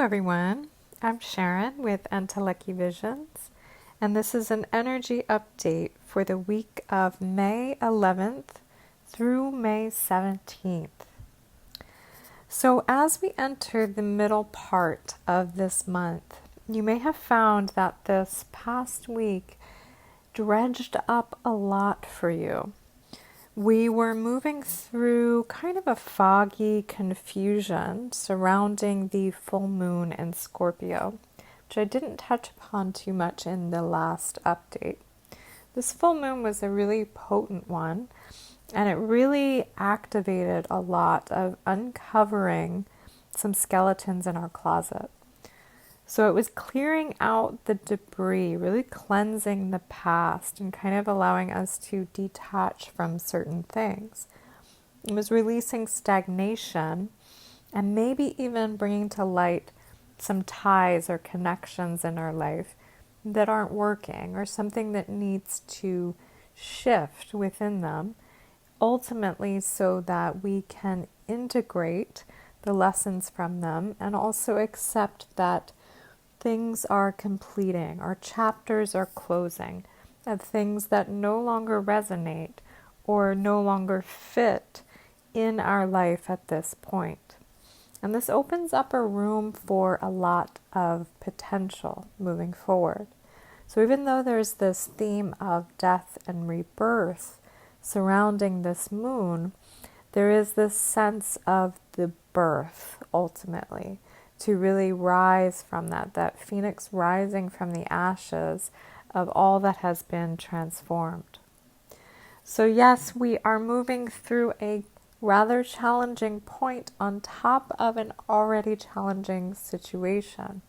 everyone. I'm Sharon with Entelechy Visions, and this is an energy update for the week of May 11th through May 17th. So as we enter the middle part of this month, you may have found that this past week dredged up a lot for you. We were moving through kind of a foggy confusion surrounding the full moon in Scorpio, which I didn't touch upon too much in the last update. This full moon was a really potent one, and it really activated a lot of uncovering some skeletons in our closet. So it was clearing out the debris, really cleansing the past and kind of allowing us to detach from certain things. It was releasing stagnation and maybe even bringing to light some ties or connections in our life that aren't working or something that needs to shift within them, ultimately so that we can integrate the lessons from them and also accept that things are completing, or chapters are closing, of things that no longer resonate or no longer fit in our life at this point. And this opens up a room for a lot of potential moving forward. So even though there's this theme of death and rebirth surrounding this moon, there is this sense of the birth ultimately, to really rise from that phoenix rising from the ashes of all that has been transformed. So yes, we are moving through a rather challenging point on top of an already challenging situation.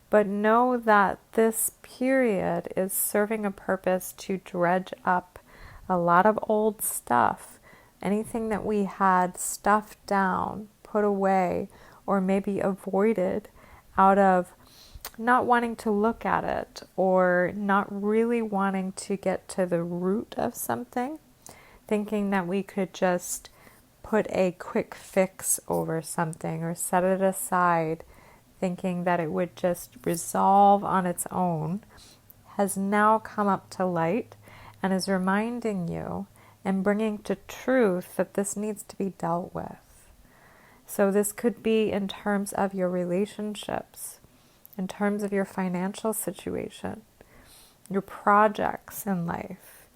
But know that this period is serving a purpose to dredge up a lot of old stuff, anything that we had stuffed down, put away, or maybe avoided out of not wanting to look at it or not really wanting to get to the root of something, thinking that we could just put a quick fix over something or set it aside, thinking that it would just resolve on its own, has now come up to light and is reminding you and bringing to truth that this needs to be dealt with. So this could be in terms of your relationships, in terms of your financial situation, your projects in life,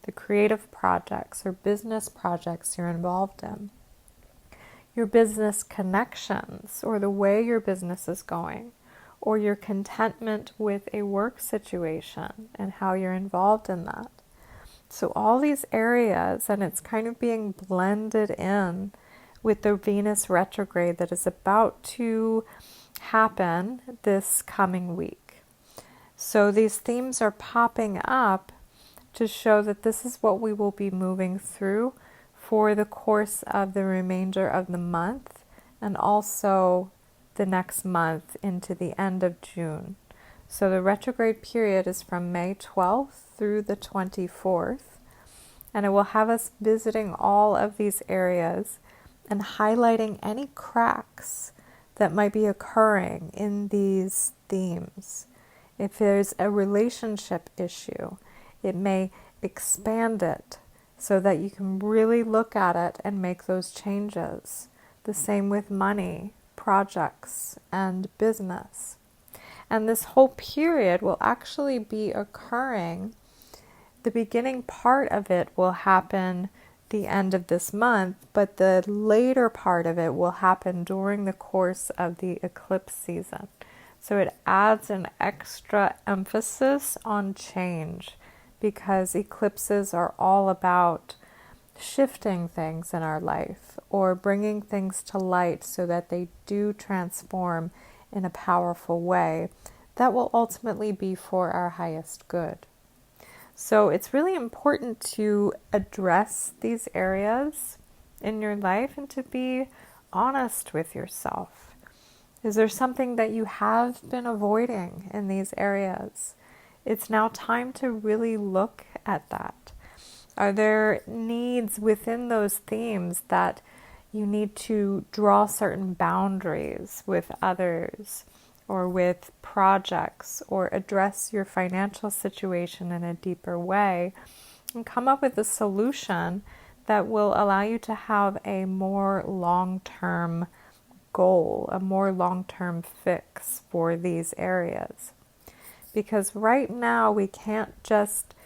the creative projects or business projects you're involved in, your business connections or the way your business is going, or your contentment with a work situation and how you're involved in that. So all these areas, and it's kind of being blended in with the Venus retrograde that is about to happen this coming week. So these themes are popping up to show that this is what we will be moving through for the course of the remainder of the month and also the next month into the end of June. So the retrograde period is from May 12th through the 24th, and it will have us visiting all of these areas and highlighting any cracks that might be occurring in these themes. If there's a relationship issue, it may expand it so that you can really look at it and make those changes. The same with money, projects, and business. And this whole period will actually be occurring. The beginning part of it will happen the end of this month, but the later part of it will happen during the course of the eclipse season. So it adds an extra emphasis on change because eclipses are all about shifting things in our life or bringing things to light so that they do transform in a powerful way that will ultimately be for our highest good. So it's really important to address these areas in your life and to be honest with yourself. Is there something that you have been avoiding in these areas? It's now time to really look at that. Are there needs within those themes that you need to draw certain boundaries with others or with projects, or address your financial situation in a deeper way, and come up with a solution that will allow you to have a more long-term goal, a more long-term fix for these areas. Because right now we can't just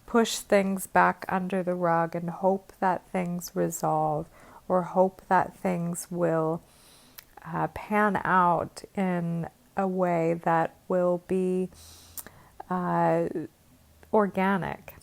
push things back under the rug and hope that things resolve, or hope that things will pan out in a way that will be organic.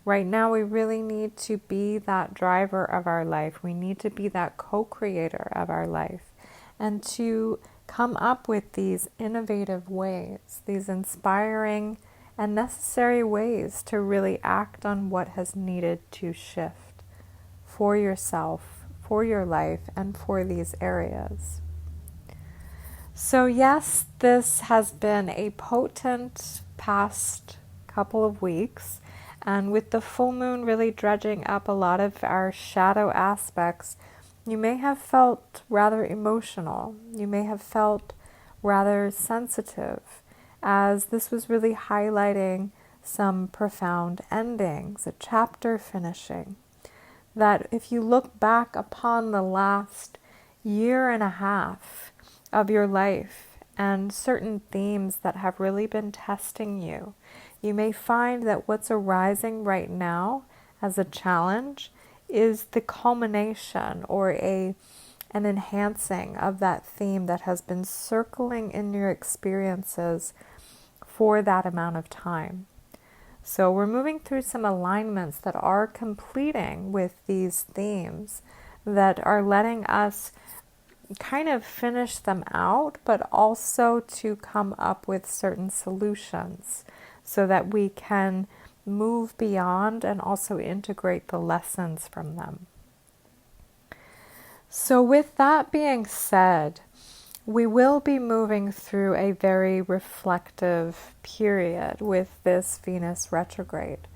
Right now we really need to be that driver of our life. We need to be that co-creator of our life, and to come up with these innovative ways, these inspiring and necessary ways to really act on what has needed to shift for yourself, for your life, and for these areas. So yes, this has been a potent past couple of weeks, and with the full moon really dredging up a lot of our shadow aspects, you may have felt rather emotional. You may have felt rather sensitive, as this was really highlighting some profound endings, a chapter finishing. That if you look back upon the last year and a half of your life and certain themes that have really been testing you, you may find that what's arising right now as a challenge is the culmination or an enhancing of that theme that has been circling in your experiences for that amount of time. So we're moving through some alignments that are completing with these themes, that are letting us kind of finish them out, but also to come up with certain solutions so that we can move beyond and also integrate the lessons from them. So with that being said, we will be moving through a very reflective period with this Venus retrograde.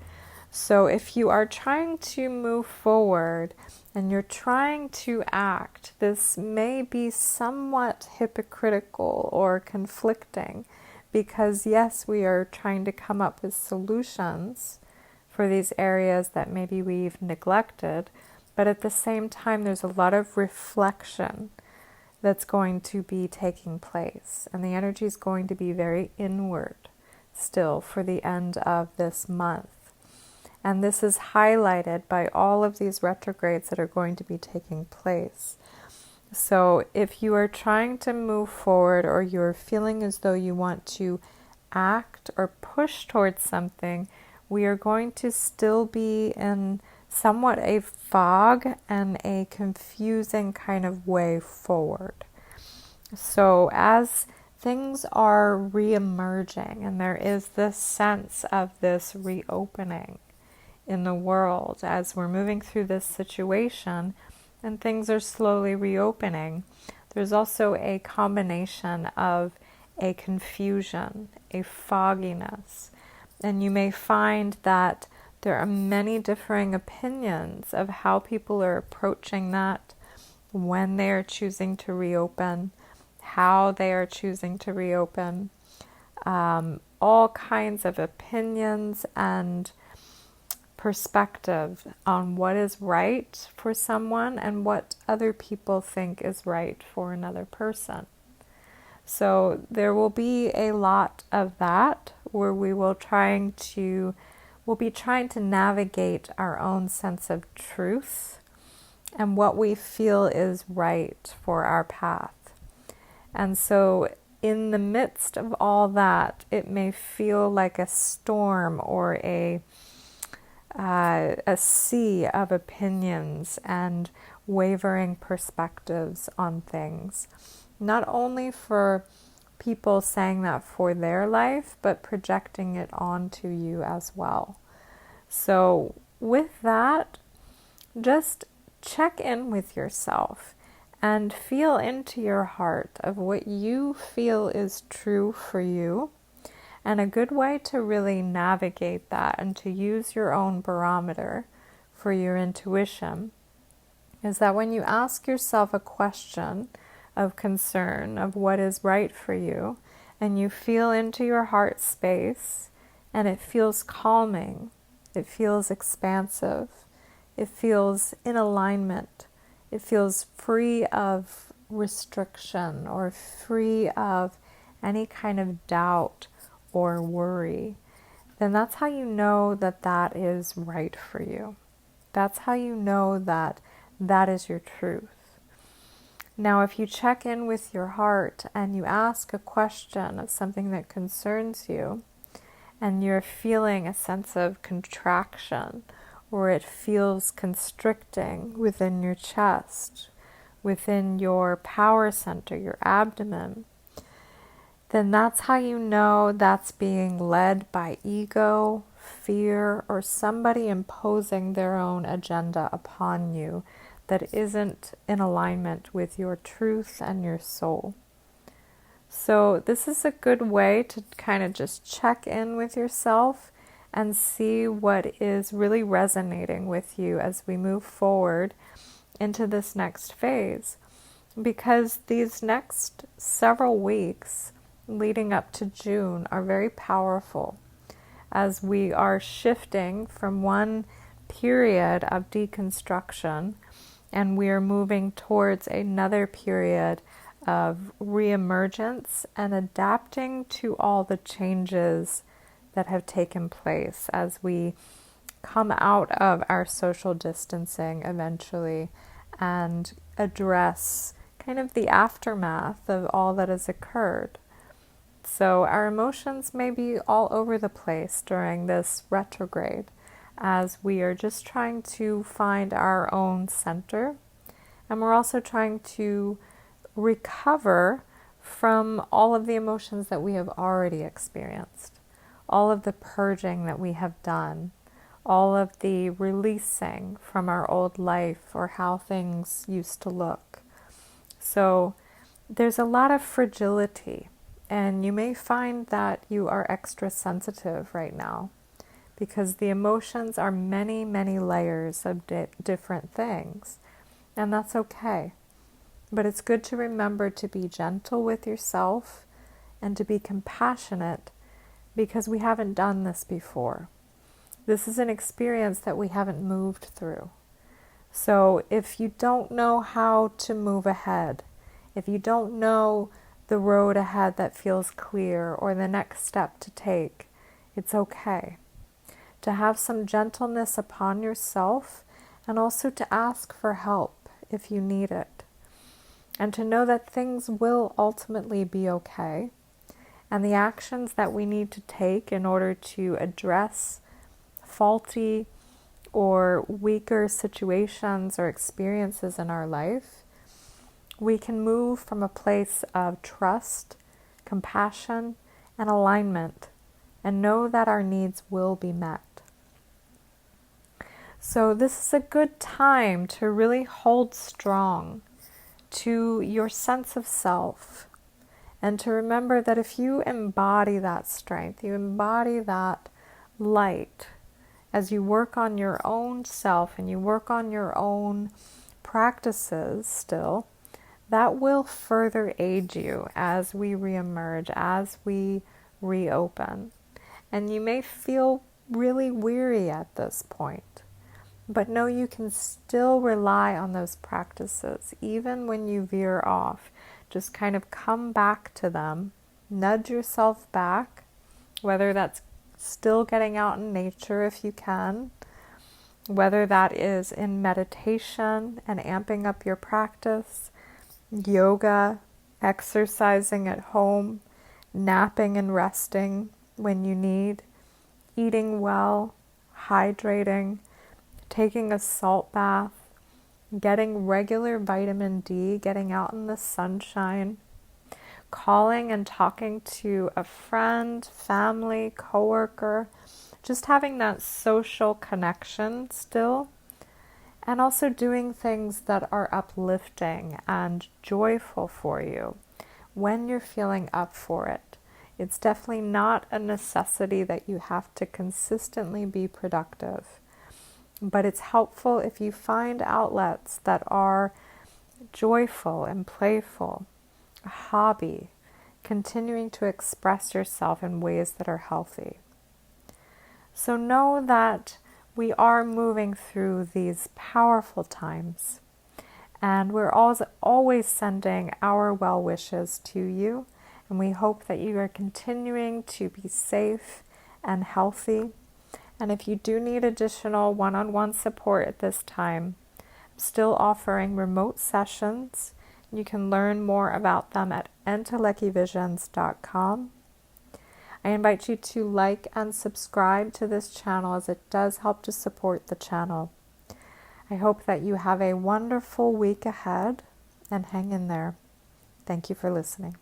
So if you are trying to move forward and you're trying to act, this may be somewhat hypocritical or conflicting, because yes, we are trying to come up with solutions for these areas that maybe we've neglected, but at the same time there's a lot of reflection that's going to be taking place, and the energy is going to be very inward still for the end of this month. And this is highlighted by all of these retrogrades that are going to be taking place. So if you are trying to move forward, or you're feeling as though you want to act or push towards something, we are going to still be in somewhat a fog and a confusing kind of way forward. So as things are re-emerging, and there is this sense of this reopening in the world as we're moving through this situation, and things are slowly reopening, there's also a combination of a confusion, a fogginess, and you may find that there are many differing opinions of how people are approaching that, when they are choosing to reopen, how they are choosing to reopen, all kinds of opinions and perspective on what is right for someone and what other people think is right for another person. So there will be a lot of that, where we'll be trying to navigate our own sense of truth and what we feel is right for our path. And so in the midst of all that, it may feel like a storm or a sea of opinions and wavering perspectives on things. Not only for people saying that for their life, but projecting it onto you as well. So with that, just check in with yourself and feel into your heart of what you feel is true for you. And a good way to really navigate that and to use your own barometer for your intuition is that when you ask yourself a question of concern of what is right for you, and you feel into your heart space, and it feels calming, it feels expansive, it feels in alignment, it feels free of restriction or free of any kind of doubt or worry, then that's how you know that that is right for you. That's how you know that that is your truth. Now, if you check in with your heart and you ask a question of something that concerns you, and you're feeling a sense of contraction, or it feels constricting within your chest, within your power center, your abdomen, then that's how you know that's being led by ego, fear, or somebody imposing their own agenda upon you that isn't in alignment with your truth and your soul. So this is a good way to kind of just check in with yourself and see what is really resonating with you as we move forward into this next phase. Because these next several weeks leading up to June are very powerful as we are shifting from one period of deconstruction and we are moving towards another period of reemergence and adapting to all the changes that have taken place as we come out of our social distancing eventually and address kind of the aftermath of all that has occurred. So our emotions may be all over the place during this retrograde as we are just trying to find our own center, and we're also trying to recover from all of the emotions that we have already experienced, all of the purging that we have done, all of the releasing from our old life or how things used to look. So there's a lot of fragility, and you may find that you are extra sensitive right now because the emotions are many, many layers of different things, and that's okay. But it's good to remember to be gentle with yourself and to be compassionate because we haven't done this before. This is an experience that we haven't moved through. So if you don't know how to move ahead, if you don't know the road ahead that feels clear or the next step to take, it's okay to have some gentleness upon yourself and also to ask for help if you need it. And to know that things will ultimately be okay. And the actions that we need to take in order to address faulty or weaker situations or experiences in our life, we can move from a place of trust, compassion, and alignment, and know that our needs will be met. So this is a good time to really hold strong to your sense of self, and to remember that if you embody that strength, you embody that light as you work on your own self and you work on your own practices still, that will further aid you as we reemerge, as we reopen. And you may feel really weary at this point, but know you can still rely on those practices even when you veer off. Just kind of come back to them, nudge yourself back, whether that's still getting out in nature if you can, whether that is in meditation and amping up your practice, yoga, exercising at home, napping and resting when you need, eating well, hydrating, taking a salt bath, getting regular vitamin D, getting out in the sunshine, calling and talking to a friend, family, coworker, just having that social connection still, and also doing things that are uplifting and joyful for you when you're feeling up for it. It's definitely not a necessity that you have to consistently be productive. But it's helpful if you find outlets that are joyful and playful. A hobby continuing to express yourself in ways that are healthy. So know that we are moving through these powerful times, and we're always sending our well wishes to you, and we hope that you are continuing to be safe and healthy. And if you do need additional one-on-one support at this time, I'm still offering remote sessions. You can learn more about them at entelekivisions.com. I invite you to like and subscribe to this channel, as it does help to support the channel. I hope that you have a wonderful week ahead, and hang in there. Thank you for listening.